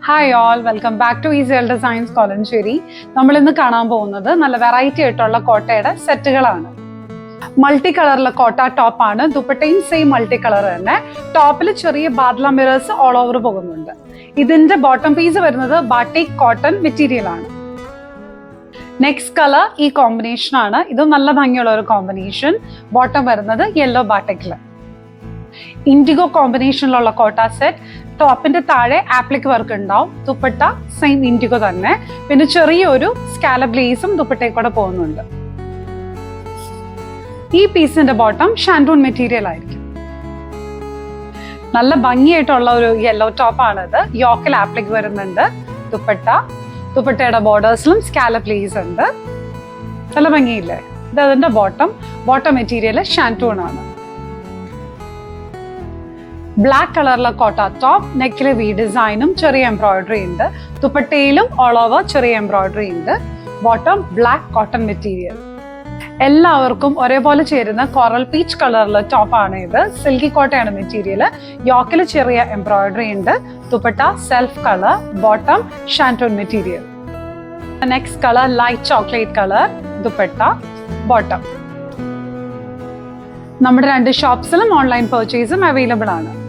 Hi all, welcome back to Easy Designs Kolenchery. നമ്മൾ ഇന്ന് കാണാൻ പോകുന്നത് നല്ല വെറൈറ്റി ആയിട്ടുള്ള കോട്ടയുടെ സെറ്റുകളാണ്. മൾട്ടി കളറിലെ കോട്ട ടോപ്പാണ്. ദുപ്പട്ടയും സെയിം മൾട്ടി കളർ തന്നെ. ടോപ്പിൽ ചെറിയ ബാദ്ല മിറേഴ്സ് ഓൾ ഓവർ പോകുന്നുണ്ട്. ഇതിന്റെ ബോട്ടം പീസ് വരുന്നത് ബാട്ടിക് കോട്ടൺ മെറ്റീരിയൽ ആണ്. നെക്സ്റ്റ് കളർ ഈ കോമ്പിനേഷൻ ആണ്. ഇത് നല്ല ഭംഗിയുള്ള ഒരു കോമ്പിനേഷൻ. ബോട്ടം വരുന്നത് യെല്ലോ ബാട്ടിക്കില്. ഇൻഡിഗോ കോമ്പിനേഷനിലുള്ള കോട്ട സെറ്റ്. ടോപ്പിന്റെ താഴെ ആപ്ലിക് വർക്ക് ഉണ്ടാവും. ദുപ്പട്ട സെയിം ഇൻഡിഗോ തന്നെ. പിന്നെ ചെറിയൊരു സ്കാലപ്പ് ലേസും ദുപ്പട്ടയിൽ കൂടെ പോകുന്നുണ്ട്. ഈ പീസിന്റെ ബോട്ടം ഷാൻഡൂൺ മെറ്റീരിയൽ ആയിരിക്കും. നല്ല ഭംഗിയായിട്ടുള്ള ഒരു യെല്ലോ ടോപ്പാണ് ഇത്. യോക്കിൽ ആപ്ലിക് വരുന്നുണ്ട്. ദുപ്പട്ടയുടെ ബോർഡേഴ്സിലും സ്കാലപ്പ് ലേസ് ഉണ്ട്. നല്ല ഭംഗിയില്ലേ? ഇത് അതിന്റെ ബോട്ടം മെറ്റീരിയൽ ഷാൻഡൂൺ ആണ്. ബ്ലാക്ക് കളറിലെ കോട്ട ടോപ്പ്. നെക്കില് വി ഡിസൈനും ചെറിയ എംബ്രോയിഡറി ഉണ്ട്. ദുപ്പട്ടയിലും ഓൾ ഓവർ ചെറിയ എംബ്രോയിഡറി ഉണ്ട്. Bottom black cotton material. എല്ലാവർക്കും ഒരേപോലെ ചേരുന്ന കോറൽ പീച്ച് കളറിലെ ടോപ്പാണ് ഇത്. സിൽക്കി കോട്ടയാണ് മെറ്റീരിയൽ. യോക്കിൽ ചെറിയ എംബ്രോയിഡറി ഉണ്ട്. Dupatta self colour. Bottom shantoon material. Next colour light chocolate colour. Dupatta bottom. നമ്മുടെ രണ്ട് ഷോപ്സിലും ഓൺലൈൻ പർച്ചേസും അവൈലബിൾ ആണ്.